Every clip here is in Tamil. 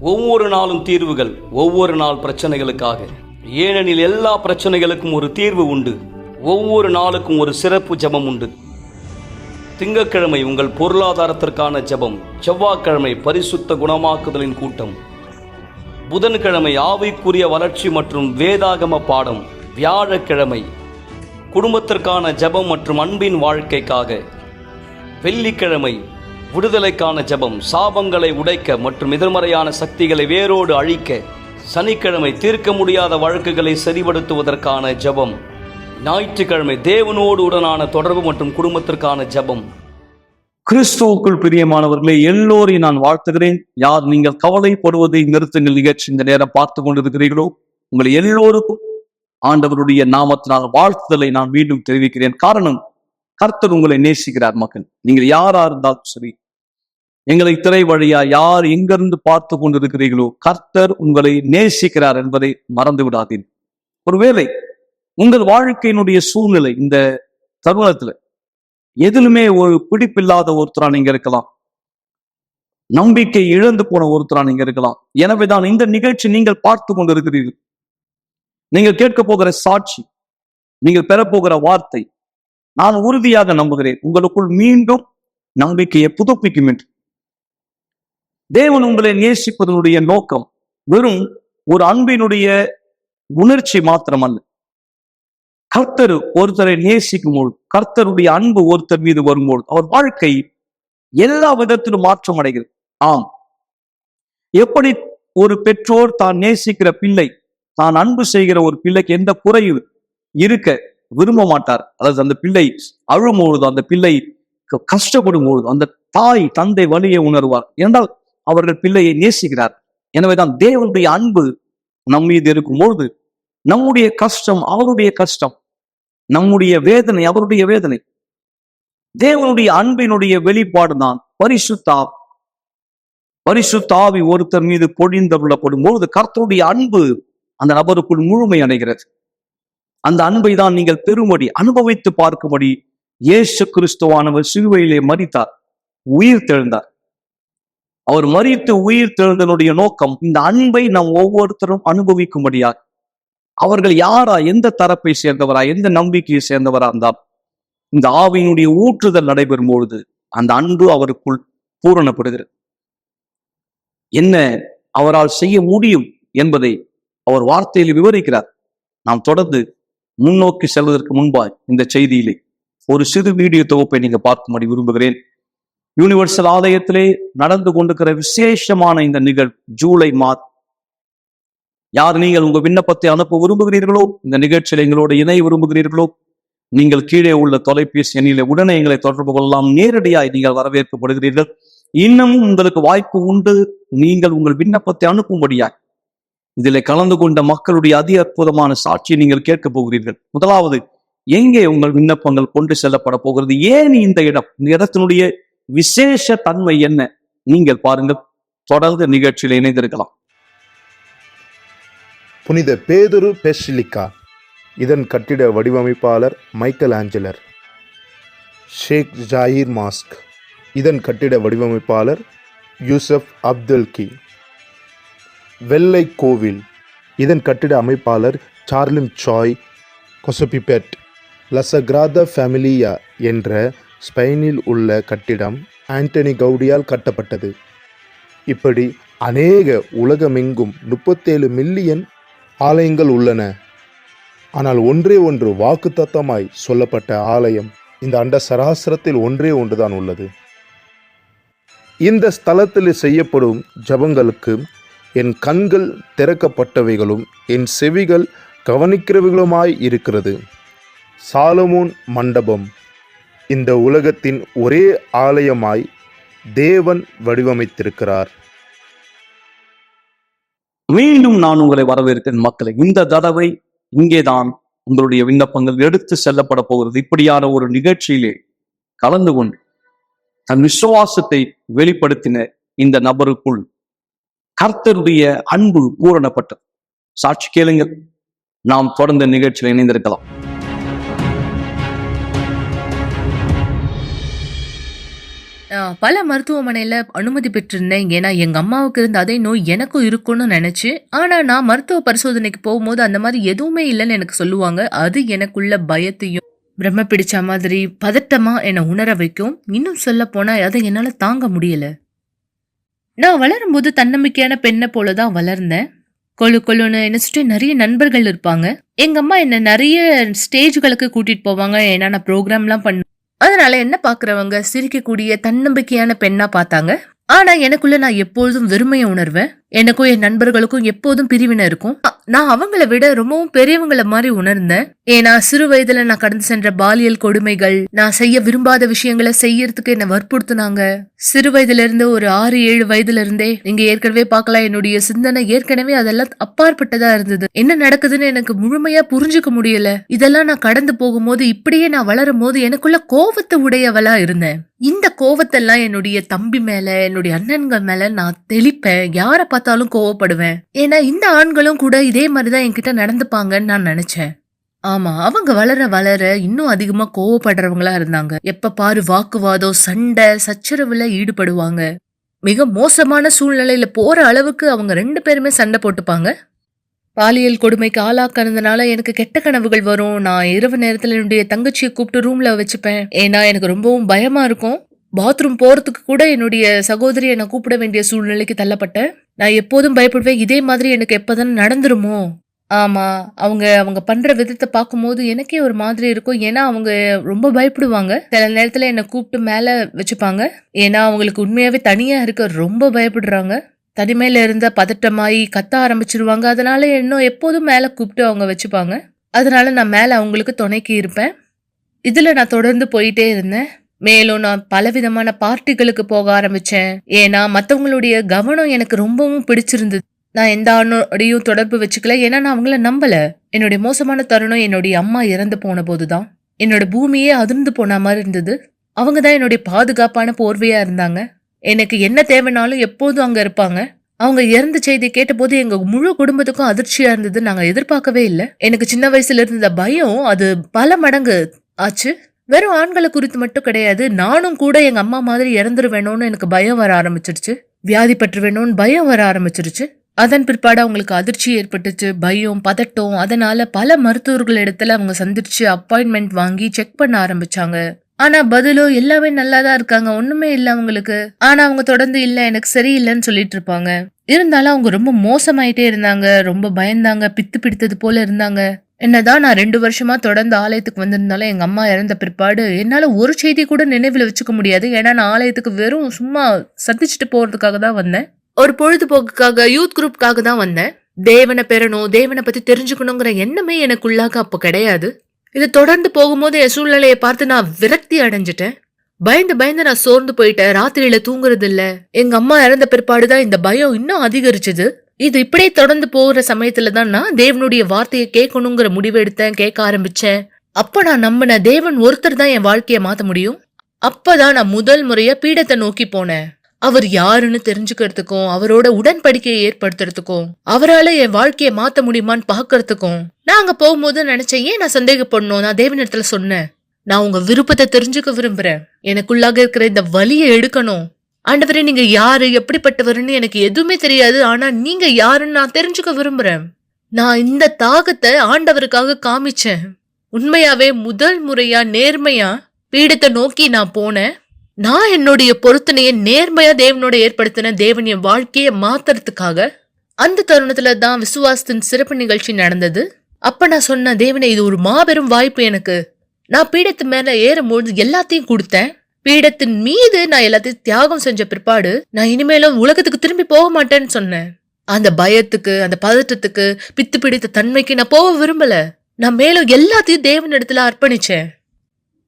ஒவ்வொரு நாளும் தீர்வுகள், ஒவ்வொரு நாள் பிரச்சனைகளுக்காக. ஏனெனில் எல்லா பிரச்சனைகளுக்கும் ஒரு தீர்வு உண்டு. ஒவ்வொரு நாளுக்கும் ஒரு சிறப்பு ஜெபம் உண்டு. திங்கட்கிழமை உங்கள் பொருளாதாரத்திற்கான ஜெபம், செவ்வாய்க்கிழமை பரிசுத்த குணமாக்குதலின் கூட்டம், புதன்கிழமை ஆவிக்குரிய வளர்ச்சி மற்றும் வேதாகம பாடம், வியாழக்கிழமை குடும்பத்திற்கான ஜெபம் மற்றும் அன்பின் வாழ்க்கைக்காக, வெள்ளிக்கிழமை விடுதலைக்கான ஜெபம், சாபங்களை உடைக்க மற்றும் எதிர்மறையான சக்திகளை வேரோடு அழிக்க, சனிக்கிழமை தீர்க்க முடியாத வழக்குகளை சரிபடுத்துவதற்கான ஜெபம், ஞாயிற்றுக்கிழமை தேவனோடு உடனான தொடர்பு மற்றும் குடும்பத்திற்கான ஜெபம். கிறிஸ்துவுக்குள் பிரியமானவர்களே, எல்லோரையும் நான் வாழ்த்துகிறேன். யார் நீங்கள் கவலைப்படுவதை நிறுத்துங்கள் நிகழ்ச்சி இந்த நேரம் பார்த்து கொண்டிருக்கிறீர்களோ, உங்களை எல்லோருக்கும் ஆண்டவருடைய நாமத்தினால் வாழ்த்துதலை நான் மீண்டும் தெரிவிக்கிறேன். காரணம், கர்த்தர் உங்களை நேசிக்கிறார். மக்கள், நீங்கள் யாரா இருந்தாலும் சரி, எங்களை திரை வழியா யார் எங்கிருந்து பார்த்து கொண்டிருக்கிறீர்களோ, கர்த்தர் உங்களை நேசிக்கிறார் என்பதை மறந்து விடாதீர்கள். ஒருவேளை உங்கள் வாழ்க்கையினுடைய சூழ்நிலை இந்த தருணத்துல எதிலுமே ஒரு பிடிப்பில்லாத ஒருத்தரா நீங்க இருக்கலாம், நம்பிக்கை இழந்து போன ஒருத்தரா நீங்க இருக்கலாம். எனவேதான் இந்த நிகழ்ச்சி நீங்கள் பார்த்து கொண்டிருக்கிறீர்கள். நீங்கள் கேட்க போகிற சாட்சி, நீங்கள் பெறப்போகிற வார்த்தை, நான் உறுதியாக நம்புகிறேன் உங்களுக்குள் மீண்டும் நம்பிக்கையை புதுப்பிக்கும் என்று. தேவன் உங்களை நேசிப்பதனுடைய நோக்கம் வெறும் ஒரு அன்பினுடைய உணர்ச்சி மாத்திரமல்ல. கர்த்தர் ஒருத்தரை நேசிக்கும் போது, கர்த்தருடைய அன்பு ஒருத்தர் மீது வரும்போது அவர் வாழ்க்கை எல்லா விதத்திலும் மாற்றம் அடைகிறது. ஆம், எப்படி ஒரு பெற்றோர் தான் நேசிக்கிற பிள்ளை, தான் அன்பு செய்கிற ஒரு பிள்ளைக்கு எந்த குறையும் இருக்க விரும்ப மாட்டார். அதாவது அந்த பிள்ளை அழும்பொழுது, அந்த பிள்ளை கஷ்டப்படும் பொழுது அந்த தாய் தந்தை வலியை உணர்வார். என்றால் அவர்கள் பிள்ளையை நேசிக்கிறார். எனவேதான் தேவனுடைய அன்பு நம் மீது இருக்கும்பொழுது நம்முடைய கஷ்டம் அவருடைய கஷ்டம், நம்முடைய வேதனை அவருடைய வேதனை. தேவனுடைய அன்பினுடைய வெளிப்பாடு தான் பரிசுத்த ஆவி ஒருத்தர் மீது பொழிந்தருளப்படும் பொழுது கர்த்தருடைய அன்பு அந்த நபருக்குள் முழுமை அடைகிறது. அந்த அன்பை தான் நீங்கள் பெறும்படி, அனுபவித்து பார்க்கும்படி இயேசு கிறிஸ்துவானவர் சிலுவையிலே மரித்தார், உயிர் தெழுந்தார். அவர் மரித்து உயிர் தெழுந்தனுடைய நோக்கம் இந்த அன்பை நாம் ஒவ்வொருத்தரும் அனுபவிக்கும்படியாக. அவர்கள் யாரா, எந்த தரப்பை சேர்ந்தவரா, எந்த நம்பிக்கையை சேர்ந்தவரா இருந்தால் இந்த ஆவியினுடைய ஊற்றுதல் நடைபெறும் பொழுது அந்த அன்பு அவருக்குள் பூரணப்படுகிறது. என்ன அவரால் செய்ய முடியும் என்பதை அவர் வார்த்தையில் விவரிக்கிறார். நாம் தொடர்ந்து முன்னோக்கி செல்வதற்கு முன்பாய் இந்த செய்தியிலே ஒரு சிறு வீடியோ தொகுப்பை நீங்க பார்க்கும்படி விரும்புகிறேன். யூனிவர்சல் ஆலயத்திலே நடந்து கொண்டிருக்கிற விசேஷமான இந்த நிகழ்வு ஜூலை மாதம். யார் நீங்கள் உங்க விண்ணப்பத்தை அனுப்ப விரும்புகிறீர்களோ, இந்த நிகழ்ச்சியில் எங்களோட இணைய விரும்புகிறீர்களோ, நீங்கள் கீழே உள்ள தொலைபேசி எண்ணிலே உடனே எங்களை தொடர்பு கொள்ளலாம். நேரடியாய் நீங்கள் வரவேற்கப்படுகிறீர்கள். இன்னமும் உங்களுக்கு வாய்ப்பு உண்டு, நீங்கள் உங்கள் விண்ணப்பத்தை அனுப்பும்படியாய். இதில் கலந்து கொண்ட மக்களுடைய அதி அற்புதமான சாட்சியை நீங்கள் கேட்க போகிறீர்கள். முதலாவது, எங்கே உங்கள் விண்ணப்பங்கள் கொண்டு செல்லப்பட போகிறது, ஏன் இந்த இடம், இந்த இடத்தினுடைய விசேஷ தன்மை என்ன, நீங்கள் பாருங்கள். தொடர்ந்து நிகழ்ச்சியில் இணைந்திருக்கலாம். புனித பேதுரு பெசிலிக்கா, இதன் கட்டிட வடிவமைப்பாளர் மைக்கேல் ஆஞ்சலர். ஷேக் ஜாயிர் மாஸ்க், இதன் கட்டிட வடிவமைப்பாளர் யூசப் அப்துல்கி. வெள்ளை கோவில், இதன் கட்டிட அமைப்பாளர் சார்லிம் சாய் கொசபிபெட். லசகிராத ஃபேமிலியா என்ற ஸ்பெயினில் உள்ள கட்டிடம் ஆண்டனி கவுடியால் கட்டப்பட்டது. இப்படி அநேக உலகமெங்கும் 37 மில்லியன் ஆலயங்கள் உள்ளன. ஆனால் ஒன்றே ஒன்று வாக்குத்தத்தமாய் சொல்லப்பட்ட ஆலயம் இந்த அண்ட சராசரத்தில் ஒன்றே ஒன்றுதான் உள்ளது. இந்த ஸ்தலத்தில் செய்யப்படும் ஜபங்களுக்கு என் கண்கள் திறக்கப்பட்டவைகளும் என் செவிகள் கவனிக்கிறவைகளுமாய் இருக்கிறது. சாலமோன் மண்டபம் இந்த உலகத்தின் ஒரே ஆலயமாய் தேவன் வடிவமைத்திருக்கிறார். மீண்டும் நான் உங்களை வரவேற்கிறேன் மக்களை. இந்த தடவை இங்கேதான் உங்களுடைய விண்ணப்பங்கள் எடுத்து செல்லப்பட போகிறது. இப்படியான ஒரு நிகழ்ச்சியிலே கலந்து கொண்டு தன் விசுவாசத்தை வெளிப்படுத்தின இந்த நபருக்குள் கர்த்தருடைய அன்பு பூரணப்பட்டது. சாட்சி கேளுங்கள். நாம் தொடர்ந்த நிகழ்ச்சியில் இணைந்திருக்கலாம். நான் பல மருத்துவமனையில அனுமதி பெற்றிருந்தேன். ஏன்னா எங்க அம்மாவுக்கு இருந்த அதே நோய் எனக்கும் இருக்கும்னு நினைச்சு. ஆனா நான் மருத்துவ பரிசோதனைக்கு போகும்போது அந்த மாதிரி எதுவுமே இல்லைன்னு எனக்கு சொல்லுவாங்க. அது எனக்குள்ள பயத்தையும் பிரம்ம பிடிச்ச மாதிரி பதட்டமா என்னை உணர வைக்கும். இன்னும் சொல்ல போனா அதை என்னால தாங்க முடியல. நான் வளரும்போது தன்னம்பிக்கையான பெண்ணை போலதான் வளர்ந்தேன். கொழுன்னு என்ன சுற்றி நிறைய நண்பர்கள் இருப்பாங்க. எங்க அம்மா என்ன நிறைய ஸ்டேஜ்களுக்கு கூட்டிட்டு போவாங்க. ஏன்னா நான் ப்ரோக்ராம்லாம் பண்ண, அதனால என்ன பாக்குறவங்க சிரிக்கக்கூடிய தன்னம்பிக்கையான பெண்ணா பார்த்தாங்க. ஆனா எனக்குள்ள நான் எப்பொழுதும் வெறுமையை உணர்வேன். எனக்கும் என் நண்பர்களுக்கும் எப்போதும் பிரிவினை இருக்கும். நான் அவங்கள விட ரொம்பவும் பெரியவங்கள மாதிரி உணர்ந்தேன். ஏன்னா சிறு வயதுல நான் கடந்து சென்ற பாலியல் கொடுமைகள், நான் செய்ய விரும்பாத விஷயங்களை செய்யறதுக்கு என்ன வற்புறுத்தினாங்க. சிறு வயதுல இருந்து ஒரு 6-7 வயதுல இருந்தே நீங்க ஏற்கனவே பார்க்கலாம், என்னுடைய சிந்தனை ஏற்கனவே அதெல்லாம் அப்பாற்பட்டதா இருந்தது. என்ன நடக்குதுன்னு எனக்கு முழுமையா புரிஞ்சுக்க முடியல. இதெல்லாம் நான் கடந்து போகும்போது, இப்படியே நான் வளரும் போது எனக்குள்ள கோவத்தை உடையவளா இருந்தேன். இந்த கோவத்தெல்லாம் என்னுடைய தம்பி மேல, என்னுடைய அண்ணன்கள் மேல நான் தெளிப்பேன். யார பார்த்தாலும் கோவப்படுவேன். ஏன்னா இந்த ஆண்களும் கூட இதே மாதிரிதான் என்கிட்ட நடந்துப்பாங்கன்னு நான் நினைச்சேன். ஆமா, அவங்க வளர வளர இன்னும் அதிகமா கோவப்படுறவங்களா இருந்தாங்க. எப்ப பாரு வாக்குவாதம், சண்டை, சச்சரவுல ஈடுபடுவாங்க. மிக மோசமான சூழ்நிலையில போற அளவுக்கு அவங்க 2 பேருமே சண்டை போட்டுப்பாங்க. பாலியல் கொடுமைக்கு ஆளாக்குறதுனால எனக்கு கெட்ட கனவுகள் வரும். நான் இரவு நேரத்துல என்னுடைய தங்கச்சியை கூப்பிட்டு ரூம்ல வச்சுப்பேன். ஏன்னா எனக்கு ரொம்பவும் பயமா இருக்கும். பாத்ரூம் போறதுக்கு கூட என்னுடைய சகோதரியை நான் கூப்பிட வேண்டிய சூழ்நிலைக்கு தள்ளப்பட்டேன். நான் எப்போதும் பயப்படுவேன், இதே மாதிரி எனக்கு எப்பதான் நடந்துருமோ. ஆமா, அவங்க பண்ற விதத்தை பார்க்கும்போது எனக்கே ஒரு மாதிரி இருக்கும். ஏன்னா அவங்க ரொம்ப பயப்படுவாங்க. சில நேரத்துல என்னை கூப்பிட்டு மேல வச்சுப்பாங்க. ஏன்னா அவங்களுக்கு உண்மையாவே தனியா இருக்க ரொம்ப பயப்படுறாங்க. தனிமையில இருந்த பதட்டமாயி கத்த ஆரம்பிச்சிருவாங்க. அதனால இன்னும் எப்போதும் மேல கூப்பிட்டு அவங்க வச்சுப்பாங்க. அதனால நான் மேல அவங்களுக்கு துணைக்கு இருப்பேன். இதுல நான் தொடர்ந்து போயிட்டே இருந்தேன். மேலும் நான் பலவிதமான பார்ட்டிகளுக்கு போக ஆரம்பிச்சேன். ஏன்னா மத்தவங்களுடைய கவனம் எனக்கு ரொம்பவும் பிடிச்சிருந்தது. நான் எந்த ஆணோடையும் தொடர்பு வச்சுக்கல. ஏன்னா நான் அவங்கள நம்பல. என்னுடைய மோசமான தருணம் என்னுடைய அம்மா இறந்து போன போதுதான். என்னோட பூமியே அதிர்ந்து போன மாதிரி இருந்தது. அவங்கதான் என்னுடைய பாதுகாப்பான போர்வையா இருந்தாங்க. எனக்கு என்ன தேவைனாலும் எப்போதும் அங்க இருப்பாங்க. அவங்க இறந்த செய்தி கேட்ட போது எங்க முழு குடும்பத்துக்கும் அதிர்ச்சியா இருந்தது. நாங்க எதிர்பார்க்கவே இல்லை. எனக்கு சின்ன வயசுல இருந்த பயம் அது பல மடங்கு ஆச்சு. வெறும் ஆண்களை குறித்து மட்டும் கிடையாது, நானும் கூட எங்க அம்மா மாதிரி இறந்துருவேணும்னு எனக்கு பயம் வர ஆரம்பிச்சிருச்சு. வியாதிப்பட்டு வேணும்னு பயம் வர ஆரம்பிச்சிருச்சு. அதன் பிற்பாடு அவங்களுக்கு அதிர்ச்சி ஏற்பட்டுச்சு, பயம், பதட்டம். அதனால பல மருத்துவர்கள் இடத்துல அவங்க சந்திச்சு அப்பாயின்மெண்ட் வாங்கி செக் பண்ண ஆரம்பிச்சாங்க. ஆனா பதிலோ எல்லாமே நல்லாதான் இருக்காங்க, ஒண்ணுமே இல்ல அவங்களுக்கு. ஆனா அவங்க தொடர்ந்து இல்ல எனக்கு சரியில்லைன்னு சொல்லிட்டு இருப்பாங்க. இருந்தாலும் அவங்க ரொம்ப மோசமாயிட்டே இருந்தாங்க. ரொம்ப பயந்தாங்க, பித்து பிடித்தது போல இருந்தாங்க. என்னதான் நான் 2 வருஷமா தொடர்ந்து ஆலயத்துக்கு வந்திருந்தாலும் எங்க அம்மா இறந்த பிற்பாடு என்னால ஒரு செய்தி கூட நினைவுல வச்சுக்க முடியாது. ஏன்னா நான் ஆலயத்துக்கு வெறும் சும்மா சந்திச்சுட்டு போறதுக்காக தான் வந்தேன். ஒரு பொழுதுபோக்குக்காக, யூத் குரூப்காக தான் வந்தேன். தேவனை பெறணும், தேவனை பத்தி தெரிஞ்சுக்கணுங்கிற எண்ணமே எனக்குள்ளாக அப்போ கிடையாது. இது தொடர்ந்து போகும்போது என் சூழ்நிலையை பார்த்து நான் விரக்தி அடைஞ்சிட்டேன். பயந்து நான் சோர்ந்து போயிட்டேன். ராத்திரியில தூங்குறது இல்ல. எங்க அம்மா இறந்த பிற்பாடுதான் இந்த பயம் இன்னும் அதிகரிச்சது. இது இப்படியே தொடர்ந்து போகிற சமயத்துலதான் நான் தேவனுடைய வார்த்தையை கேட்கணுங்கிற முடிவு எடுத்தேன், கேட்க ஆரம்பிச்சேன். அப்ப நான் நம்பின தேவன் ஒருத்தர் தான் என் வாழ்க்கையை மாத்த முடியும். அப்பதான் நான் முதல் முறையா பீடத்தை நோக்கி போனேன். அவர் யாருன்னு தெரிஞ்சுக்கிறதுக்கும், அவரோட உடன்படிக்கையை ஏற்படுத்துறதுக்கும், அவரால என் வாழ்க்கையை மாத்த முடியுமான்னு பாக்குறதுக்கும். நான் அங்க போகும்போது நினைச்சேன், ஏன் நான் சந்தேகப்படணும்? நான் தேவனிடத்துல சொன்னேன், நான் உங்க விருப்பத்தை தெரிஞ்சுக்க விரும்புறேன். எனக்குள்ளாக இருக்கிற இந்த வலியை எடுக்கணும். ஆண்டவரே, நீங்க யாரு, எப்படிப்பட்டவருன்னு எனக்கு எதுவுமே தெரியாது. ஆனா நீங்க யாருன்னு நான் தெரிஞ்சுக்க விரும்புறேன். நான் இந்த தாகத்தை ஆண்டவருக்காக காமிச்சேன். உண்மையாவே முதல் முறையா நேர்மையா பீடத்தை நோக்கி நான் போனேன். நான் என்னுடைய பொருத்தனையை நேர்மையா தேவனோட ஏற்படுத்தின. தேவன் என் வாழ்க்கையை மாத்துறதுக்காக. அந்த தருணத்துல தான் விசுவாசத்தின் சிறப்பு நிகழ்ச்சி நடந்தது. அப்ப நான் சொன்ன, தேவனே, இது ஒரு மாபெரும் வாய்ப்பு எனக்கு. நான் பீடத்து மேல ஏறும்போது எல்லாத்தையும் கொடுத்தேன். பீடத்தின் மீது நான் எல்லாத்தையும் தியாகம் செஞ்ச பிற்பாடு நான் இனிமேலும் உலகத்துக்கு திரும்பி போக மாட்டேன்னு சொன்னேன். அந்த பயத்துக்கு, அந்த பதட்டத்துக்கு, பித்து பிடித்த தன்மைக்கு நான் போக விரும்பல. நான் மேலும் எல்லாத்தையும் தேவனிடத்துல அர்ப்பணிச்சேன்.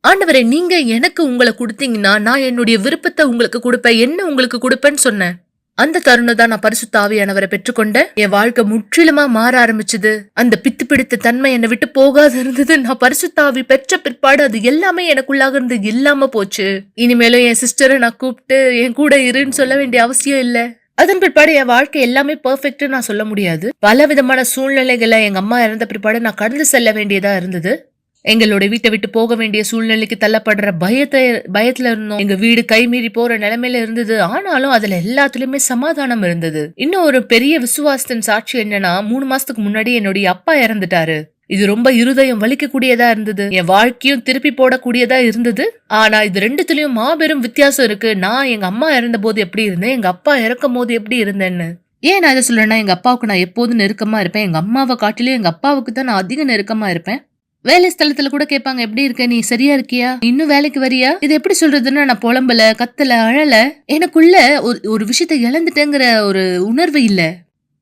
ஆண்டவரே, நீங்க எனக்கு உங்களை கொடுத்தீங்கன்னா நான் என்னுடைய விருப்பத்தை உங்களுக்கு கொடுப்பேன், என்ன உங்களுக்கு கொடுப்பேன்னு சொன்னேன். அந்த தருணம் தான் நான் பரிசுத்த ஆவியானவரை பெற்றுக்கொண்டேன். என் வாழ்க்கை முற்றிலுமா மாற ஆரம்பிச்சது. அந்த பித்து பிடித்த தன்மை என்னை விட்டு போகாது இருந்தது. நான் பரிசுத்த ஆவி பெற்ற பிற்பாடு அது எல்லாமே எனக்குள்ளாக இருந்து இல்லாம போச்சு. இனிமேலும் என் சிஸ்டரை நான் கூப்பிட்டு என் கூட இருன்னு சொல்ல வேண்டிய அவசியம் இல்ல. அதன் பிற்பாடு என் வாழ்க்கை எல்லாமே பெர்ஃபெக்ட் நான் சொல்ல முடியாது. பல விதமான சூழ்நிலைகளை எங்க அம்மா இறந்த பிற்பாடு நான் கடந்து செல்ல வேண்டியதா இருந்தது. எங்களோட வீட்டை விட்டு போக வேண்டிய சூழ்நிலைக்கு தள்ளப்படுற பயத்துல இருந்தோம். எங்க வீடு கைமீறி போற நிலைமையில இருந்தது. ஆனாலும் அதுல எல்லாத்துலயுமே சமாதானம் இருந்தது. இன்னும் ஒரு பெரிய விசுவாசத்தின் சாட்சி என்னன்னா, 3 மாசத்துக்கு முன்னாடி என்னுடைய அப்பா இறந்துட்டாரு. இது ரொம்ப இருதயம் வலிக்கக்கூடியதா இருந்தது. என் வாழ்க்கையும் திருப்பி போடக்கூடியதா இருந்தது. ஆனா இது ரெண்டுத்துலயும் மாபெரும் வித்தியாசம் இருக்கு. நான் எங்க அம்மா இறந்த போது எப்படி இருந்தேன், எங்க அப்பா இறக்கும் போது எப்படி இருந்தேன்னு. ஏன் நான் இதை சொல்றேன்னா, எங்க அப்பாவுக்கு நான் எப்போதும் நெருக்கமா இருப்பேன். எங்க அம்மாவை காட்டிலும் எங்க அப்பாவுக்கு தான் நான் அதிக நெருக்கமா இருப்பேன். வேலை ஸ்தலத்துல கூட கேட்பாங்க, எப்படி இருக்க, நீ சரியா இருக்கியா, இன்னும் வேலைக்கு வரியா. இது எப்படி சொல்றதுன்னா, நான் புலம்பல, கத்தல, அழல. எனக்குள்ள ஒரு விஷயத்த இழந்துட்டேங்கிற ஒரு உணர்வு இல்ல.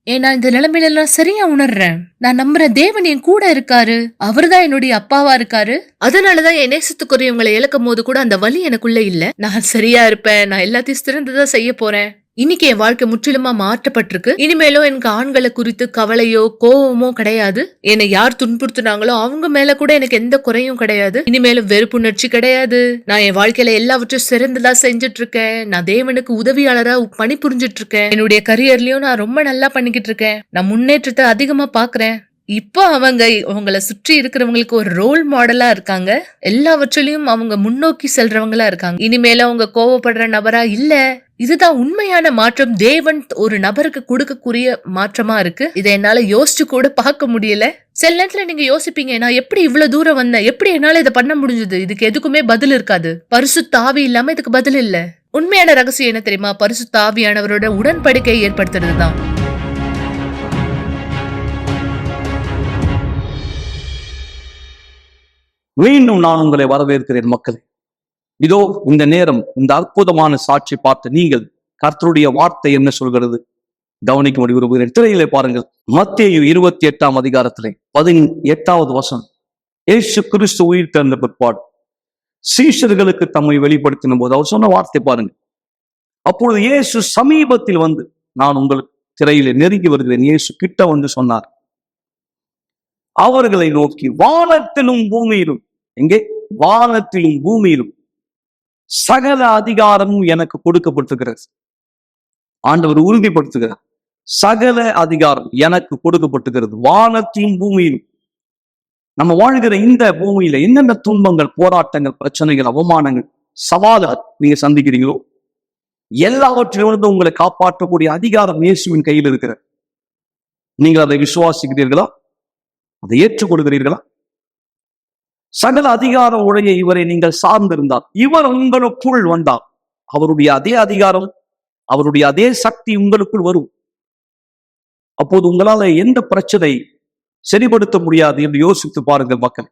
ஏன்னா இந்த நிலைமையில எல்லாம் சரியா உணர்றேன். நான் நம்புறேன், தேவன் என் கூட இருக்காரு. அவர்தான் என்னுடைய அப்பாவா இருக்காரு. அதனாலதான் என் நேசத்துக்குரியவங்களை இழக்கும் போது கூட அந்த வலி எனக்குள்ள இல்ல. நான் சரியா இருப்பேன், நான் எல்லாத்தையும் சிறந்ததா செய்ய போறேன். இன்னைக்கு என் வாழ்க்கை முற்றிலுமா மாற்றப்பட்டிருக்கு. இனிமேலும் எனக்கு ஆண்களை குறித்து கவலையோ கோவமோ கிடையாது. என்னை யார் துன்புறுத்தினாங்களோ அவங்க மேல கூட எனக்கு எந்த குறையும் கிடையாது. இனிமேலும் வெறுப்புணர்ச்சி கிடையாது. நான் என் வாழ்க்கையில எல்லாவற்றையும் சிறந்ததா செஞ்சுட்டு இருக்கேன். நான் தேவனுக்கு உதவியாளரா பணிபுரிஞ்சிட்டு இருக்கேன். என்னுடைய கரியர்லயும் நான் ரொம்ப நல்லா பண்ணிக்கிட்டு இருக்கேன். நான் முன்னேற்றத்தை அதிகமா பாக்குறேன். இப்போ அவங்கள சுற்றி இருக்கிறவங்களுக்கு ஒரு ரோல் மாடலா இருக்காங்க. எல்லாவற்றிலையும் அவங்க முன்னோக்கி செல்றவங்களா இருக்காங்க. இனிமேல அவங்க கோவப்படுற நபரா இல்ல. இதுதான் உண்மையான மாற்றம். தேவன் ஒரு நபருக்கு கொடுக்கக்கூடிய மாற்றமா இருக்கு. இதை என்னால யோசிச்சு கூட பார்க்க முடியல. சில நேரத்துல நீங்க யோசிப்பீங்க, நான் எப்படி இவ்வளவு தூரம் வந்தேன், எப்படி என்னால இதை பண்ண முடிஞ்சது. இதுக்கு எதுக்குமே பதில் இருக்காது. பரிசுத்த ஆவி இல்லாம இதுக்கு பதில் இல்ல. உண்மையான ரகசியம் என்ன தெரியுமா? பரிசுத்த ஆவியானவரோட உடன்படிக்கையை ஏற்படுத்துறதுதான். மீண்டும் நான் உங்களை வரவேற்கிறேன் மக்களே. இதோ இந்த நேரம் இந்த அற்புதமான சாட்சி பார்த்து நீங்கள் கர்த்தருடைய வார்த்தை என்ன சொல்கிறது கவனிக்கும்படி விரும்புகிறேன். திரையிலே பாருங்கள், மத்தேயு 28ஆம் அதிகாரத்திலே 18வது வசனம். இயேசு கிறிஸ்து உயிர் தெழுந்த பிற்பாடு சீஷர்களுக்கு தம்மை வெளிப்படுத்தின போது அவர் சொன்ன வார்த்தை பாருங்க. அப்பொழுது இயேசு சமீபத்தில் வந்து, நான் உங்களுக்கு திரையிலே நெருங்கி வருகிறேன், இயேசு கிட்ட வந்து சொன்னார், அவர்களை நோக்கி, வானத்திலும் பூமியிலும், எங்கே? வானத்திலும் பூமியிலும் சகல அதிகாரமும் எனக்கு கொடுக்கப்பட்டிருக்கிறது. ஆண்டவர் உறுதிப்படுத்துகிறார், சகல அதிகாரம் எனக்கு கொடுக்கப்பட்டிருக்கிறது. வானத்திலும் பூமியிலும். நம்ம வாழ்கிற இந்த பூமியில என்னென்ன துன்பங்கள், போராட்டங்கள், பிரச்சனைகள், அவமானங்கள், சவால்கள் நீங்க சந்திக்கிறீங்களோ எல்லாவற்றிலிருந்து உங்களை காப்பாற்றக்கூடிய அதிகாரம் இயேசுவின் கையில் இருக்கிறது. நீங்கள் அதை விசுவாசிக்கிறீர்களா? அதை ஏற்றுக்கொள்கிறீர்களா? சகல அதிகாரம் உடைய இவரை நீங்கள் சார்ந்திருந்தால், இவர் உங்களுக்குள் வந்தால், அவருடைய அதே அதிகாரம், அவருடைய அதே சக்தி உங்களுக்குள் வரும். அப்போது உங்களால எந்த பிரச்சனை சரிபடுத்த முடியாது என்று யோசித்து பாருங்கள் மக்கள்.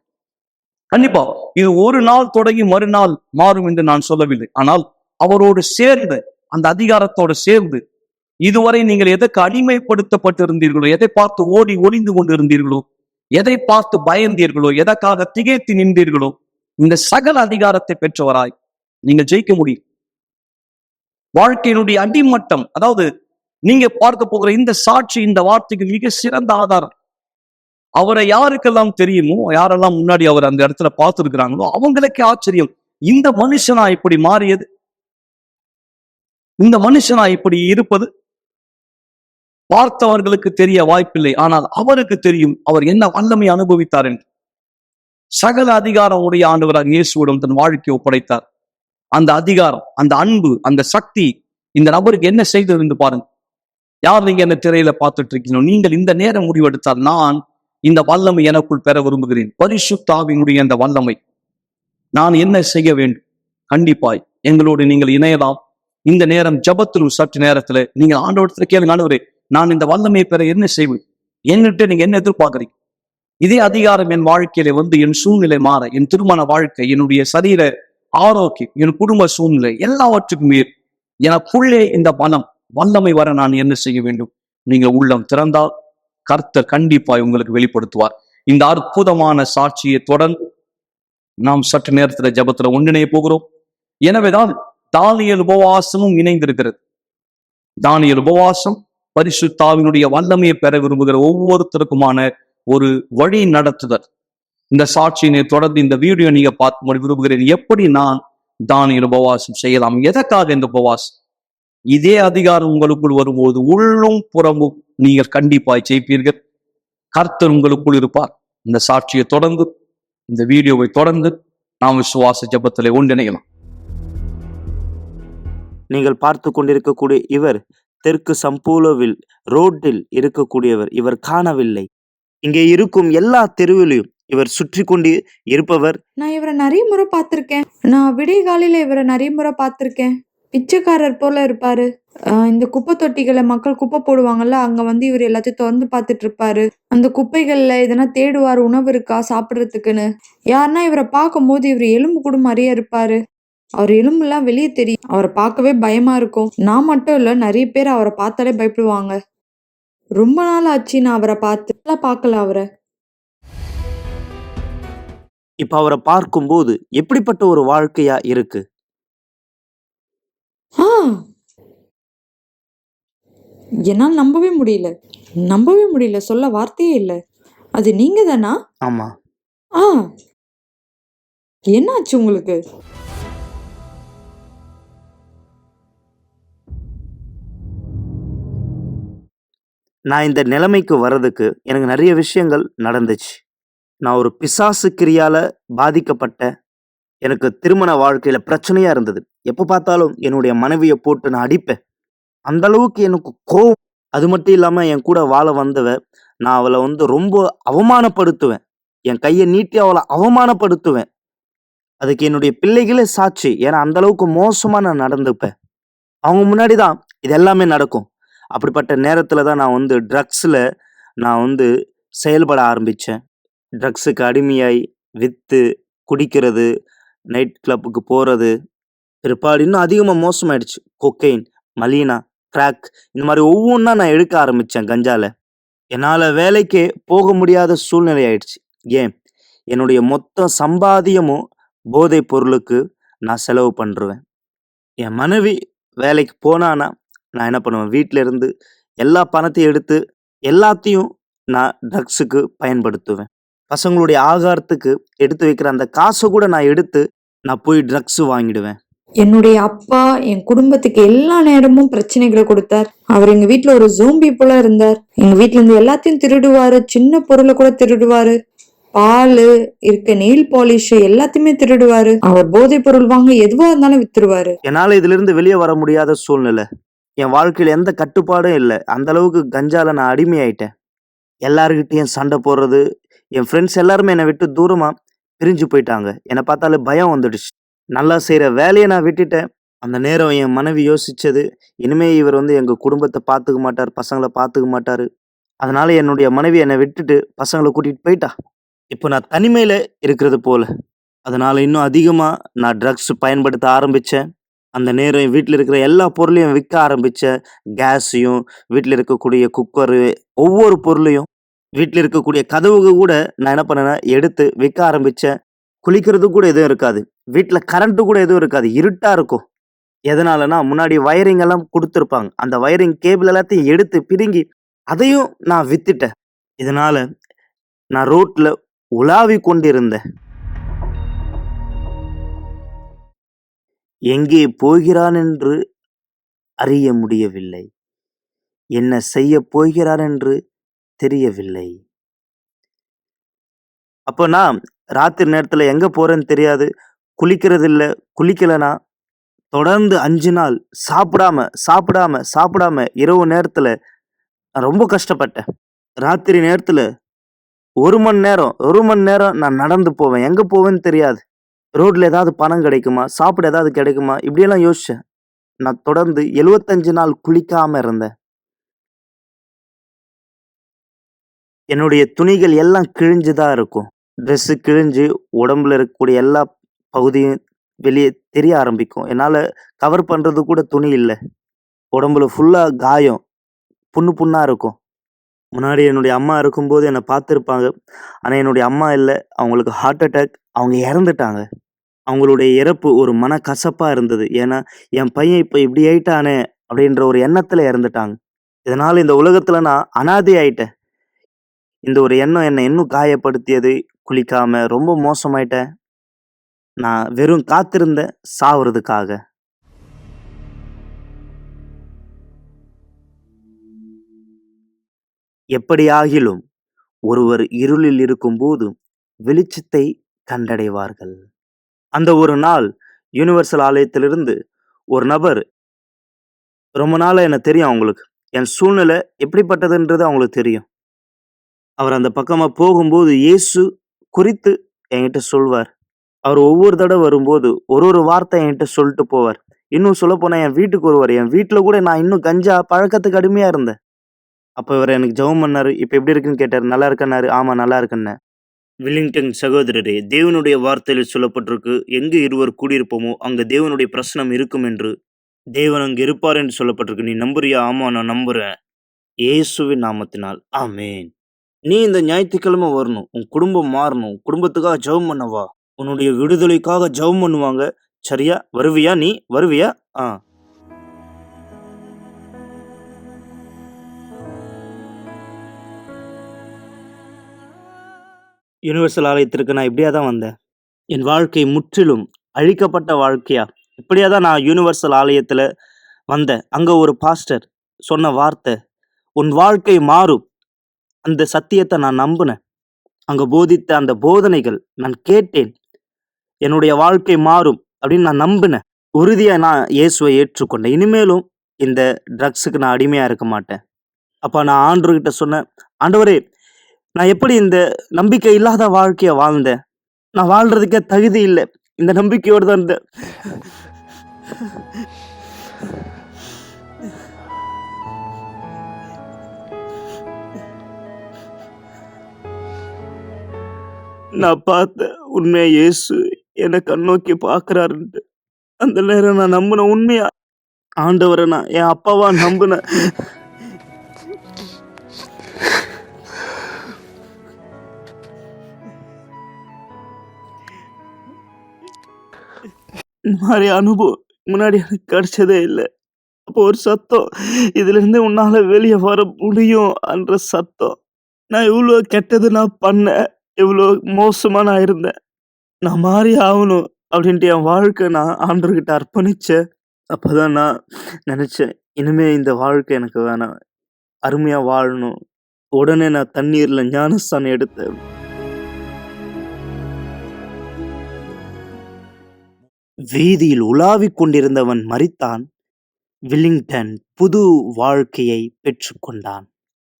கண்டிப்பா இது ஒரு நாள் தொடங்கி மறுநாள் மாறும் என்று நான் சொல்லவில்லை. ஆனால் அவரோடு சேர்ந்து, அந்த அதிகாரத்தோடு சேர்ந்து, இதுவரை நீங்கள் எதற்கு அடிமைப்படுத்தப்பட்டிருந்தீர்களோ, எதை பார்த்து ஓடி ஒளிந்து கொண்டு இருந்தீர்களோ, எதை பார்த்து பயந்தீர்களோ, எதற்காக திகைத்து நின்றீர்களோ, இந்த சகல அதிகாரத்தை பெற்றவராய் நீங்கள் ஜெயிக்க முடியும். வாழ்க்கையினுடைய அடிமட்டம், அதாவது நீங்க பார்க்க போகிற இந்த சாட்சி, இந்த வார்த்தைக்கு மிக சிறந்த ஆதாரம். அவரை யாருக்கெல்லாம் தெரியுமோ, யாரெல்லாம் முன்னாடி அவர் அந்த இடத்துல பார்த்துருக்கிறாங்களோ அவங்களுக்கே ஆச்சரியம், இந்த மனுஷனா இப்படி மாறியது, இந்த மனுஷனா இப்படி இருப்பது பார்த்தவர்களுக்கு தெரிய வாய்ப்பில்லை. ஆனால் அவருக்கு தெரியும் அவர் என்ன வல்லமை அனுபவித்தார் என்று. சகல அதிகாரம் உடைய ஆண்டவராக இயேசுவிடம் தன் வாழ்க்கையை ஒப்படைத்தார். அந்த அதிகாரம், அந்த அன்பு, அந்த சக்தி இந்த நபருக்கு என்ன செய்தது என்று பாருங்க. யார் நீங்க என்ன திரையில பார்த்துட்டு இருக்கீங்களோ, நீங்கள் இந்த நேரம் முடிவெடுத்தால், நான் இந்த வல்லமை எனக்குள் பெற விரும்புகிறேன், பரிசுத்த ஆவியினுடைய அந்த வல்லமை, நான் என்ன செய்ய வேண்டும்? கண்டிப்பாய் எங்களோடு நீங்கள் இணையலாம். இந்த நேரம் ஜபத்திலும் சற்று நேரத்துல நீங்க ஆண்டவரத்துல கேளுங்க, ஆண்டவரே நான் இந்த வல்லமையை பெற என்ன செய்வேன்? என்கிட்ட நீங்க என்ன எதிர்பார்க்கறீங்க? இதே அதிகாரம் என் வாழ்க்கையில வந்து என் சூழ்நிலை மாற, என் திருமண வாழ்க்கை, என்னுடைய சரீர ஆரோக்கியம், என் குடும்ப சூழ்நிலை எல்லாவற்றுக்கும் எனக்குள்ளே இந்த வல்லமை வர நான் என்ன செய்ய வேண்டும்? நீங்க உள்ளம் திறந்தால் கர்த்தர் கண்டிப்பாய் உங்களுக்கு வெளிப்படுத்துவார். இந்த அற்புதமான சாட்சியை தொடர்ந்து நாம் சற்று நேரத்துல ஜபத்துல ஒன்றிணைய போகிறோம். எனவேதான் தானியேல் உபவாசமும் இணைந்திருக்கிறது. தானியேல் உபவாசம் பரிசுத்த ஆவியினுடைய வல்லமையை பெற விரும்புகிற ஒவ்வொருத்தருக்குமான ஒரு வழி நடத்துதல். இந்த சாட்சியினை தொடர்ந்து இந்த வீடியோ நீங்க பார்க்கும்போது விரும்புகிறேன், எப்படி நான் தானியேல் உபவாசம் செய்யலாம்? எதற்காக இந்த உபவாசம்? இதே அதிகாரம் உங்களுக்குள் வரும்போது உள்ளும் புறமும் நீங்கள் கண்டிப்பாய் ஜெயிப்பீர்கள். கர்த்தர் உங்களுக்குள் இருப்பார். இந்த சாட்சியை தொடர்ந்து இந்த வீடியோவை தொடர்ந்து நாம் விசுவாச ஜெபத்திலே ஒன்றிணையலாம். நீங்கள் பார்த்து கொண்டிருக்கக்கூடிய இவர் தெற்கு சம்பூலவில் ரோட்டில் இருக்கக்கூடியவர். இவர் காணவில்லை. இங்கே இருக்கும் எல்லா தெருவிலையும் இவர் சுற்றி கொண்டு இருப்பவர். நான் இவரை நிறைய முறை பார்த்துருக்கேன். நான் விடிய காலையில இவரை நிறைய முறை பார்த்துருக்கேன். பிச்சைக்காரர் போல இருப்பாரு. இந்த குப்பை தொட்டிகளை மக்கள் குப்பை போடுவாங்கல்ல, அங்க வந்து இவர் எல்லாத்தையும் திறந்து பார்த்துட்டு இருப்பாரு. அந்த குப்பைகள்ல எதனா தேடுவார், உணவு இருக்கா சாப்பிட்றதுக்குன்னு. யாருன்னா இவரை பார்க்கும்போது இவர் எலும்பு கூட மாதிரியே இருப்பாரு. அவர் எலும்புலாம் வெளியே தெரியும். அவரை பார்க்கவே பயமா இருக்கும். நான் மட்டும் இல்ல, நிறைய பேர் அவரை பார்த்தாலே பயப்படுவாங்க. ரொம்ப நாள் ஆச்சு நான் அவரை பார்க்கல அவரை. இப்ப அவரை பார்க்கும்போது எப்படிப்பட்ட ஒரு வாழ்க்கையா இருக்கு? என்னால் நம்பவே முடியல. சொல்ல வார்த்தையே இல்ல. அது நீங்க தானா? ஆமா. என்னாச்சு உங்களுக்கு? நான் இந்த நிலைமைக்கு வர்றதுக்கு எனக்கு நிறைய விஷயங்கள் நடந்துச்சு. நான் ஒரு பிசாசு கிரியால பாதிக்கப்பட்ட, எனக்கு திருமண வாழ்க்கையில பிரச்சனையா இருந்தது. எப்ப பார்த்தாலும் என்னுடைய மனைவியை போட்டு நான் அடிப்பேன். அந்த அளவுக்கு எனக்கு கோவம். அது மட்டும் இல்லாம என் கூட வாழ வந்தவ, நான் அவளை வந்து ரொம்ப அவமானப்படுத்துவேன். என் கையை நீட்டி அவளை அவமானப்படுத்துவேன். அதுக்கு என்னுடைய பிள்ளைகளே சாட்சி. ஏன்னா அந்த அளவுக்கு மோசமா நான் நடந்துப்பேன். அவங்க முன்னாடி தான் இது எல்லாமே நடக்கும். அப்படிப்பட்ட நேரத்துல தான் நான் வந்து ட்ரக்ஸ்ல நான் வந்து செயல்பட ஆரம்பிச்சேன். ட்ரக்ஸுக்கு அடிமையாய் வித்து குடிக்கிறது, நைட் கிளப்புக்கு போறது, பிற்பாடு இன்னும் அதிகமா மோசமாயிடுச்சு. கொக்கைன், மலீனா, கிராக், இந்த மாதிரி ஒவ்வொன்றா நான் எடுக்க ஆரம்பிச்சேன் கஞ்சால. என்னால வேலைக்கே போக முடியாத சூழ்நிலை ஆயிடுச்சு. ஏன், என்னுடைய மொத்த சம்பாத்தியமும் போதைப் பொருளுக்கு நான் செலவு பண்றேன். என் மனைவி வேலைக்கு போனானா நான் என்ன பண்ணுவேன், வீட்டில இருந்து எல்லா பணத்தையும் எடுத்து எல்லாத்தையும் நான் ட்ரக்ஸுக்கு பயன்படுத்துவேன். பசங்களுடைய ஆகாரத்துக்கு எடுத்து வைக்கிற அந்த காசை கூட நான் எடுத்து நான் போய் ட்ரக்ஸ் வாங்கிடுவேன். என்னுடைய அப்பா என் குடும்பத்துக்கு எல்லா நேரமும் பிரச்சனைகளை கொடுத்தார். அவர் எங்க வீட்டுல ஒரு ஜோம்பி போல இருந்தார். எங்க வீட்டுல இருந்து எல்லாத்தையும் திருடுவாரு. சின்ன பொருளை கூட திருடுவாரு. பால் இருக்க, நெயில் பாலிஷ் எல்லாத்தையுமே திருடுவாரு. அவர் போதைப் பொருள் வாங்க எதுவா இருந்தாலும் வித்துருவாரு. என்னால இதுல இருந்து வெளியே வர முடியாத சூழ்நிலை. என் வாழ்க்கையில எந்த கட்டுப்பாடும் இல்லை. அந்த அளவுக்கு கஞ்சால நான் அடிமையாயிட்டேன். எல்லாருக்கிட்டையும் சண்டை போடுறது. என் ஃப்ரெண்ட்ஸ் எல்லாருமே என்னை விட்டு தூரமா பிரிஞ்சு போயிட்டாங்க. என்னை பார்த்தாலே பயம் வந்துடுச்சு. நல்லா செய்யற வேலையை நான் விட்டுட்டேன். அந்த நேரம் என் மனைவி யோசிச்சது, இனிமே இவர் வந்து எங்க குடும்பத்தை பார்த்துக்க மாட்டார், பசங்களை பார்த்துக்க மாட்டாரு. அதனால என்னுடைய மனைவி என்னை விட்டுட்டு பசங்களை கூட்டிட்டு போயிட்டா. இப்போ நான் தனிமையில இருக்கிறது போல. அதனால இன்னும் அதிகமா நான் ட்ரக்ஸ் பயன்படுத்த ஆரம்பிச்சேன். அந்த நேரம் என் வீட்டில் இருக்கிற எல்லா பொருளையும் விற்க ஆரம்பிச்சேன். கேஸையும், வீட்டில் இருக்கக்கூடிய குக்கரு, ஒவ்வொரு பொருளையும், வீட்டில் இருக்கக்கூடிய கதவுக்கு கூட நான் என்ன பண்ணேன்னா எடுத்து விற்க ஆரம்பிச்சேன். குளிக்கிறது கூட எதுவும் இருக்காது. வீட்டில் கரண்ட்டு கூட எதுவும் இருக்காது. இருட்டா இருக்கும். எதனாலனா முன்னாடி வயரிங் எல்லாம் கொடுத்துருப்பாங்க. அந்த வயரிங் கேபிள் எல்லாத்தையும் எடுத்து பிடுங்கி அதையும் நான் வித்துட்டேன். இதனால நான் ரோட்ல உலாவி கொண்டிருந்தேன். எங்கே போகிறான் என்று அறிய முடியவில்லை. என்ன செய்ய போகிறான் என்று தெரியவில்லை. அப்போ நான் ராத்திரி நேரத்துல எங்க போறேன்னு தெரியாது. குளிக்கிறது இல்ல. குளிக்கலனா தொடர்ந்து 5 நாள் சாப்பிடாம இரவு நேரத்துல நான் ரொம்ப கஷ்டப்பட்டேன். ராத்திரி நேரத்துல 1 மணி நேரம் நான் நடந்து போவேன். எங்க போவேன்னு தெரியாது. ரோட்ல ஏதாவது பணம் கிடைக்குமா, சாப்பிட ஏதாவது கிடைக்குமா, இப்படியெல்லாம் யோசிச்சேன். நான் தொடர்ந்து 75 நாள் குளிக்காம இருந்தேன். என்னுடைய துணிகள் எல்லாம் கிழிஞ்சுதான் இருக்கும். ட்ரெஸ்ஸு கிழிஞ்சு உடம்புல இருக்கக்கூடிய எல்லா பகுதியும் வெளியே தெரிய ஆரம்பிக்கும். என்னால கவர் பண்றது கூட துணி இல்லை. உடம்புல ஃபுல்லா காயம், புண்ணா இருக்கும். முன்னாடி என்னுடைய அம்மா இருக்கும்போது என்னை பார்த்துருப்பாங்க. ஆனால் என்னுடைய அம்மா இல்லை, அவங்களுக்கு ஹார்ட் அட்டாக், அவங்க இறந்துட்டாங்க. அவங்களுடைய இறப்பு ஒரு மனக்கசப்பாக இருந்தது. ஏன்னா என் பையன் இப்போ இப்படி ஆயிட்டானே அப்படின்ற ஒரு எண்ணத்தில் இறந்துட்டாங்க. இதனால் இந்த உலகத்தில் நான் அனாதை ஆயிட்டேன். இந்த ஒரு எண்ணம் என்னை இன்னும் காயப்படுத்தியது. குளிக்காம ரொம்ப மோசமாயிட்டேன். நான் வெறும் காத்திருந்தேன் சாவறதுக்காக. எப்படியாகிலும் ஒருவர் இருளில் இருக்கும்போது வெளிச்சத்தை கண்டடைவார்கள். அந்த ஒரு நாள் யுனிவர்சல் ஆலயத்திலிருந்து ஒரு நபர், ரொம்ப நாளா எனக்கு தெரியும் அவங்களுக்கு. என் சூழ்நிலை எப்படிப்பட்டதுன்றது அவங்களுக்கு தெரியும். அவர் அந்த பக்கமா போகும்போது இயேசு குறித்து என்கிட்ட சொல்வார். அவர் ஒவ்வொரு தடவை வரும்போது ஒரு வார்த்தை என்கிட்ட சொல்லிட்டு போவார். இன்னும் சொல்லப்போனா என் வீட்டுக்கு வருவார். என் வீட்ல கூட நான் இன்னும் கஞ்சா பழக்கத்துக்கு அடிமையா இருந்தேன். அப்ப இவர் எனக்கு ஜெபம் பண்ணாரு. இப்ப எப்படி இருக்குன்னு கேட்டாரு. நல்லா இருக்கன்னாரு. ஆமா நல்லா இருக்கன்னேன். வில்லிங்டன் சகோதரரே, தேவனுடைய வார்த்தையில் சொல்லப்பட்டிருக்கு, எங்கு இருவர் கூடியிருப்போமோ அங்க தேவனுடைய பிரசனம் இருக்கும் என்று. தேவன் அங்கு இருப்பார் என்று சொல்லப்பட்டிருக்கு. நீ நம்புறியா? ஆமா நான் நம்புறேன். இயேசுவின் நாமத்தினால் ஆமென். நீ இந்த ஞாயிற்றுக்கிழமை வரணும். உன் குடும்பம் மாறணும். குடும்பத்துக்காக ஜெபம் பண்ண வா. உன்னுடைய விடுதலைக்காக ஜெபம் பண்ணுவாங்க. சரியா? வருவியா? நீ வருவியா? யுனிவர்சல் ஆலயத்திற்கு நான் இப்படியா தான் வந்தேன். என் வாழ்க்கை முற்றிலும் அழிக்கப்பட்ட வாழ்க்கையா இப்படியா தான் நான் யுனிவர்சல் ஆலயத்துல வந்தேன். அங்க ஒரு பாஸ்டர் சொன்ன வார்த்தை, உன் வாழ்க்கை மாறும். அந்த சத்தியத்தை நான் நம்பினேன். அங்க போதித்த அந்த போதனைகள் நான் கேட்டேன். என்னுடைய வாழ்க்கை மாறும் அப்படின்னு நான் நம்பினேன். உறுதியா நான் இயேசுவை ஏற்றுக்கொண்டேன். இனிமேலும் இந்த ட்ரக்ஸுக்கு நான் அடிமையா இருக்க மாட்டேன். அப்ப நான் ஆண்டவர்கிட்ட சொன்னேன், ஆண்டவரே, நான் எப்படி இந்த நம்பிக்கை இல்லாத வாழ்க்கைய வாழ்ந்தேன்? நான் வாழ்றதுக்கே தகுதி இல்லை. இந்த நம்பிக்கையோடு தான் இருந்தேன். நான் பார்த்தேன் உண்மையா இயேசு என்னை கண்ணோக்கி பார்க்கிறாருன்ட்டு. அந்த நேரம் நான் நம்பின உண்மையா ஆண்டவரை நான் என் அப்பாவா நம்பினேன். இந்த மாதிரி அனுபவம் முன்னாடி எனக்கு கிடைச்சதே இல்லை. அப்போ ஒரு சத்தம், இதுல இருந்து உன்னால வெளியே வர முடியும் என்ற சத்தம். நான் இவ்வளோ கெட்டது நான் பண்ணேன், இவ்வளோ மோசமா நான் இருந்தேன், நான் மாறி ஆகணும் அப்படின்ட்டு என் வாழ்க்கை நான் ஆண்டவர்கிட்ட அர்ப்பணிச்சேன். அப்பதான் நான் நினைச்சேன், இனிமே இந்த வாழ்க்கை எனக்கு வேணாம், அருமையா வாழணும். உடனே நான் தண்ணீர்ல ஞானஸ்தானம் எடுத்தேன். வீதியில் உலாவிக் கொண்டிருந்தவன் மரித்தான். வில்லிங்டன் புது வாழ்க்கையை பெற்றுக்கொண்டான்.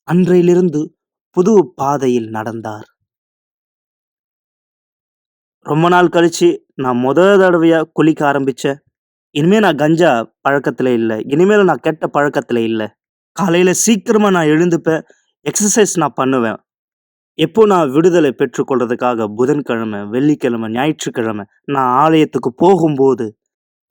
அன்றையிலிருந்து புது பாதையில் நடந்தார். ரொம்ப நாள் கழிச்சு நான் தடவையா குளிக்க ஆரம்பிச்சேன். இனிமே நான் கஞ்சா பழக்கத்துல இல்லை. இனிமேல் நான் கெட்ட பழக்கத்துல இல்லை. காலையில சீக்கிரமா நான் எழுந்துப்பேன். எக்ஸசைஸ் நான் பண்ணுவேன். எப்போ நான் விடுதலை பெற்றுக்கொள்றதுக்காக புதன்கிழமை, வெள்ளிக்கிழமை, ஞாயிற்றுக்கிழமை நான் ஆலயத்துக்கு போகும்போது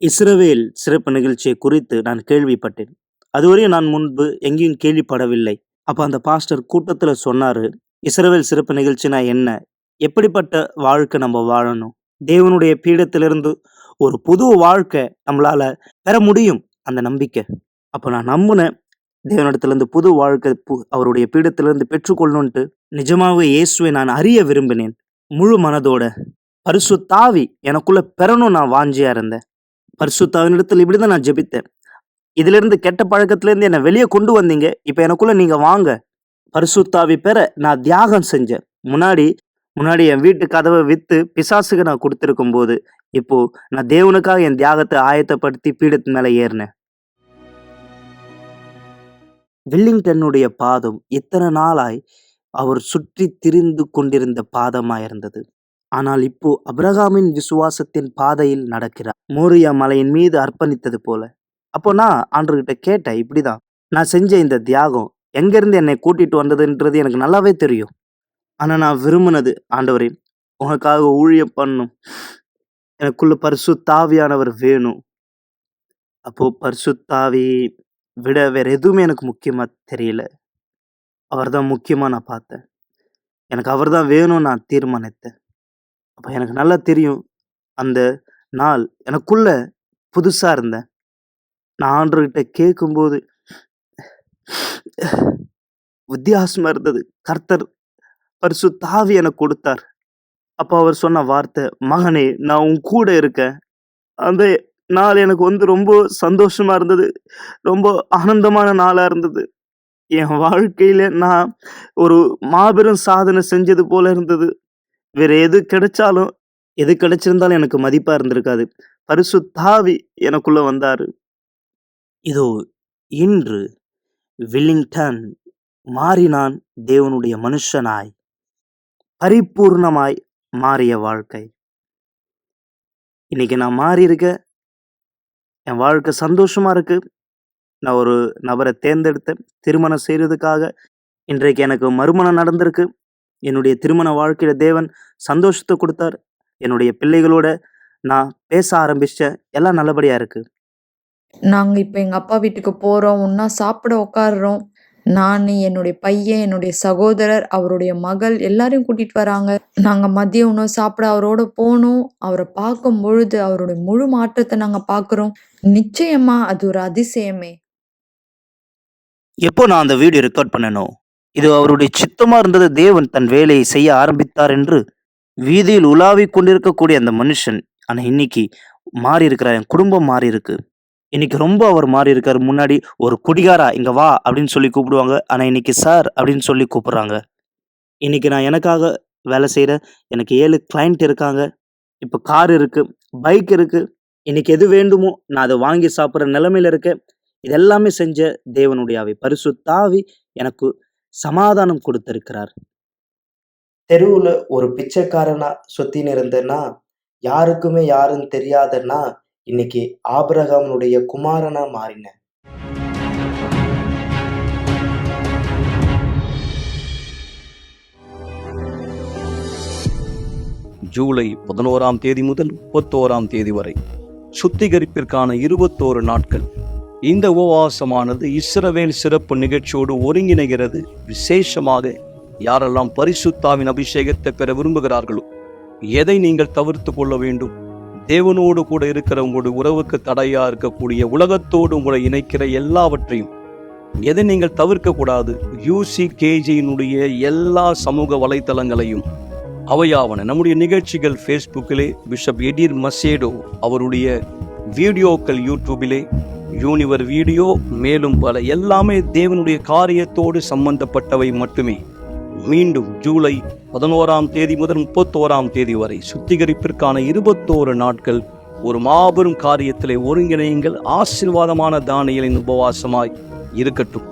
இஸ்ரவேல் சிறப்பு நிகழ்ச்சியை குறித்து நான் கேள்விப்பட்டேன். அதுவரையும் நான் முன்பு எங்கேயும் கேள்விப்படவில்லை. அப்ப அந்த பாஸ்டர் கூட்டத்துல சொன்னாரு, இஸ்ரவேல் சிறப்பு நிகழ்ச்சினா என்ன, எப்படிப்பட்ட வாழ்க்கை நம்ம வாழணும், தேவனுடைய பீடத்திலிருந்து ஒரு புது வாழ்க்கை நம்மளால பெற முடியும், அந்த நம்பிக்கை. அப்ப நான் நம்பினேன், தேவனிடத்திலிருந்து புது வாழ்க்கை அவருடைய பீடத்திலிருந்து பெற்றுக்கொள்ளணுன்ட்டு. நிஜமாவே இயேசுவை நான் அறிய விரும்பினேன் முழு மனதோட. பரிசுத்த ஆவி எனக்குள்ள பெறணும் நான் வாஞ்சியா இருந்தேன். பரிசுத்த ஆவியினிடத்தில் இப்படிதான் நான் ஜெபித்தேன், இதுல இருந்து கெட்ட பழக்கத்துல இருந்து என்னை வெளியே கொண்டு வந்தீங்க, இப்ப எனக்குள்ள நீங்க வாங்க. பரிசுத்த ஆவி பெற நான் தியாகம் செஞ்சேன். முன்னாடி என் வீட்டு கதவை வித்து பிசாசுக்கு நான் கொடுத்திருக்கும் போது, இப்போ நான் தேவனுக்காக என் தியாகத்தை ஆயத்தப்படுத்தி பீடத்து மேல ஏறினேன். வில்லிங்டனுடைய பாதம் இத்தனை நாளாய் அவர் சுற்றி திரிந்து கொண்டிருந்த பாதமாயிருந்தது. ஆனால் இப்போ அபிரகாமின் விசுவாசத்தின் பாதையில் நடக்கிறார், மோரியா மலையின் மீது அர்ப்பணித்தது போல. அப்போ நான் ஆண்டவர்கிட்ட கேட்டேன், இப்படிதான் நான் செஞ்ச இந்த தியாகம் எங்கிருந்து என்னை கூட்டிட்டு வந்ததுன்றது எனக்கு நல்லாவே தெரியும். ஆனா நான் விரும்பினது, ஆண்டவரே, உனக்காக ஊழியம் பண்ணும், எனக்குள்ள பரிசுத்தாவியானவர் வேணும். அப்போ பரிசுத்தாவி விட வேற எதுவுமே எனக்கு முக்கியமா தெரியல. அவர் தான் முக்கியமா நான் பார்த்தேன். எனக்கு அவர் தான் வேணும்னு நான் தீர்மானித்தேன். அப்ப எனக்கு நல்லா தெரியும், அந்த நாள் எனக்குள்ள புதுசா இருந்தேன். நான் ஆண்டவர்கிட்ட கேட்கும்போது வித்தியாசமா இருந்தது. கர்த்தர் பரிசுத்த ஆவி எனக்கு கொடுத்தார். அப்ப அவர் சொன்ன வார்த்தை, மகனே, நான் உன் கூட இருக்கேன். அந்த நாள் எனக்கு ரொம்ப சந்தோஷமா இருந்தது, ரொம்ப ஆனந்தமான நாளா இருந்தது. என் வாழ்க்கையில நான் ஒரு மாபெரும் சாதனை செஞ்சது போல இருந்தது. வேற எது கிடைச்சாலும் எது கிடைச்சிருந்தாலும் எனக்கு மதிப்பா இருந்திருக்காது. பரிசுத்தாவி எனக்குள்ள வந்தாரு. இதோ இன்று வில்லிங்டன் மாறினான் தேவனுடைய மனுஷனாய், பரிபூர்ணமாய் மாறிய வாழ்க்கை. இன்னைக்கு நான் மாறி இருக்கேன். என் வாழ்க்கை சந்தோஷமா இருக்கு. நான் ஒரு நபரை தேர்ந்தெடுத்தேன் திருமணம் செய்யறதுக்காக. இன்றைக்கு எனக்கு மறுமணம் நடந்திருக்கு. என்னுடைய திருமண வாழ்க்கையில தேவன் சந்தோஷத்தை கொடுத்தார். என்னுடைய பிள்ளைகளோட நான் பேச ஆரம்பிச்சேன். எல்லாம் நல்லபடியா இருக்கு. நாங்க இப்ப எங்க அப்பா வீட்டுக்கு போறோம். ஒண்ணா சாப்பிட உட்காருறோம். நானு, என்னுடைய பையன், என்னுடைய சகோதரர், அவருடைய மகள் எல்லாரையும் கூட்டிட்டு வராங்க. நாங்க மதிய உணவு சாப்பிட அவரோட போனோம். அவரை பார்க்கும் பொழுது அவருடைய முழு மாற்றத்தை நாங்க பார்க்கிறோம். நிச்சயமா அது ஒரு அதிசயமே. எப்போ நான் அந்த வீடியோ ரெக்கார்ட் பண்ணனோ, இது அவருடைய சித்தமா இருந்தது. தேவன் தன் வேலையை செய்ய ஆரம்பித்தார் என்று வீதியில் உலாவிக் கொண்டிருக்கக்கூடிய அந்த மனுஷன் ஆனா இன்னைக்கு மாறி இருக்கிறார். என் குடும்பம் மாறி இருக்கு. இன்னைக்கு ரொம்ப அவர் மாறி இருக்காரு. முன்னாடி ஒரு குடிகாரா இங்க வா அப்படின்னு சொல்லி கூப்பிடுவாங்க. ஆனா இன்னைக்கு சார் அப்படின்னு சொல்லி கூப்பிடுறாங்க. இன்னைக்கு நான் எனக்காக வேலை செய்யறேன். எனக்கு 7 கிளைண்ட் இருக்காங்க. இப்ப கார் இருக்கு, பைக் இருக்கு. இன்னைக்கு எது வேண்டுமோ நான் அதை வாங்கி சாப்பிட்ற நிலைமையில இருக்கேன். இதெல்லாமே செஞ்ச தேவனுடைய ஆவி, பரிசுத்த ஆவி எனக்கு சமாதானம் கொடுத்திருக்கிறார். தெருவுல ஒரு பிச்சைக்காரனா சுத்தின்னு இருந்தேன்னா, யாருக்குமே யாருன்னு தெரியாதன்னா, இன்னைக்கு ஆபிரகாமுடைய குமாரனா மாறினேன். ஜூலை 11ஆம் தேதி முதல் 31ஆம் தேதி வரை சுத்திகரிப்பிற்கான 21 நாட்கள் இந்த உபவாசமானது இஸ்ரவேல் சிறப்பு நிகழ்ச்சியோடு ஒருங்கிணைகிறது. விசேஷமாக யாரெல்லாம் பரிசுத்தாவின் அபிஷேகத்தை பெற விரும்புகிறார்களோ, எதை நீங்கள் தவிர்த்து கொள்ள வேண்டும்? தேவனோடு கூட இருக்கிற உங்களுடைய உறவுக்கு தடையா இருக்கக்கூடிய உலகத்தோடு உங்களை இணைக்கிற எல்லாவற்றையும் எதை நீங்கள் தவிர்க்க கூடாது? UCKG-யினுடைய எல்லா சமூக வலைத்தளங்களையும் அவையாவன நம்முடைய நிகழ்ச்சிகள் ஃபேஸ்புக்கிலே, பிஷப் எடிர் மசேடோ அவருடைய வீடியோக்கள் யூடியூபிலே, யூனிவர் வீடியோ, மேலும் பல எல்லாமே தேவனுடைய காரியத்தோடு சம்பந்தப்பட்டவை மட்டுமே. மீண்டும் ஜூலை 11ஆம் தேதி முதல் 31ஆம் தேதி வரை சுத்திகரிப்பிற்கான 21 நாட்கள் ஒரு மாபெரும் காரியத்திலே ஒருங்கிணையுங்கள். ஆசீர்வாதமான தானியலின் உபவாசமாய் இருக்கட்டும்.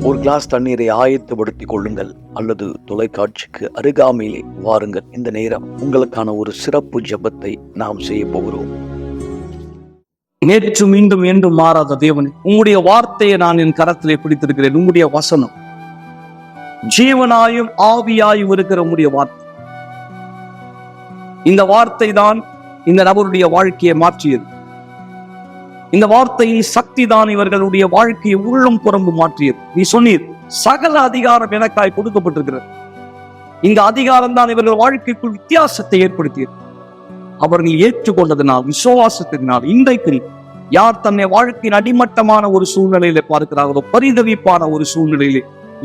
ஒரு கிளாஸ் தண்ணீரை ஆயத்தப்படுத்திக் கொள்ளுங்கள் அல்லது தொலைக்காட்சிக்கு அருகாமையிலே வாருங்கள். இந்த நேரம் உங்களுக்கான ஒரு சிறப்பு ஜெபத்தை நாம் செய்ய போகிறோம். நேற்று மீண்டும் என்றும் மாறாத தேவனே, உம்முடைய வார்த்தையை நான் என் கரத்திலே பிடித்திருக்கிறேன். உம்முடைய வசனம் ஜீவனாயும் ஆவியாயும் இருக்கிற உம்முடைய வார்த்தை. இந்த வார்த்தை தான் இந்த நபருடைய வாழ்க்கையை மாற்றியது. இந்த வார்த்தையின் சக்தி தான் இவர்களுடைய வாழ்க்கையை உள்ளும் புறம்பு மாற்றியது. நீ சொன்னீர், சகல அதிகாரம் எனக்காய் கொடுக்கப்பட்டிருக்கிறது. இந்த அதிகாரம் தான் இவர்கள் வாழ்க்கைக்குள் வித்தியாசத்தை ஏற்படுத்தியது. அவர்கள் ஏற்றுக்கொண்டதனால், விசுவாசத்தினால் இன்றைக்கு யார் தன்னை வாழ்க்கையின் அடிமட்டமான ஒரு சூழ்நிலையில பார்க்கிறார்களோ, பரிதவிப்பான ஒரு சூழ்நிலையிலே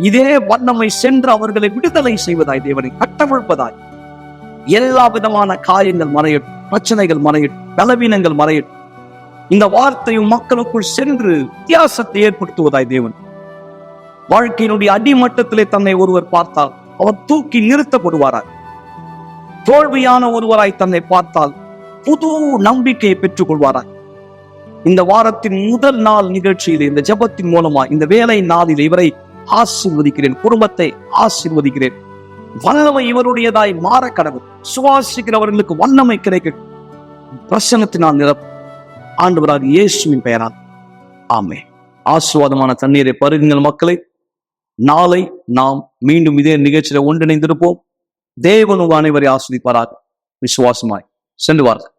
இதே வண்ணமை சென்று அவர்களை விடுதலை செய்வதாய், தேவனை கட்டவிழ்ப்பதாய், எல்லா விதமான காயங்கள் மறையட்டும், பிரச்சனைகள் மறையட்டும், பலவீனங்கள் மறையட்டும். இந்த வார்த்தையும் மக்களுக்குள் சென்று வித்தியாசத்தை ஏற்படுத்துவதாய் தேவன். வாழ்க்கையினுடைய அடிமட்டத்திலே தன்னை ஒருவர் பார்த்தால் அவர் தூக்கி நிறுத்தப்படுவாராய். தோல்வியான ஒருவராய் தன்னை பார்த்தால் புது நம்பிக்கையை பெற்றுக் கொள்வாராய். இந்த வாரத்தின் முதல் நாள் நிகழ்ச்சியிலே, இந்த ஜெபத்தின் மூலமா இந்த வேலை நாளில் இவரை ஆசீர்வதிக்கிறேன், குடும்பத்தை ஆசீர்வதிக்கிறேன். வல்லமை இவருடையதாய் மாற கடவுள். சுவாசிக்கிறவர்களுக்கு வல்லமை கிடைக்க பிரசன்னத்தினால் நிரப்பும் ஆண்டவராக இயேசுவின் பெயரால் ஆமென். ஆசீர்வாதமான தண்ணீரை பருகுங்கள் மக்களை. நாளை நாம் மீண்டும் இதே நிகழ்ச்சியில ஒன்றிணைந்திருப்போம். தேவன் உங்கள் அனைவரை ஆசீர்வதிப்பாராக. விசுவாசமாய் சென்று வாருங்கள்.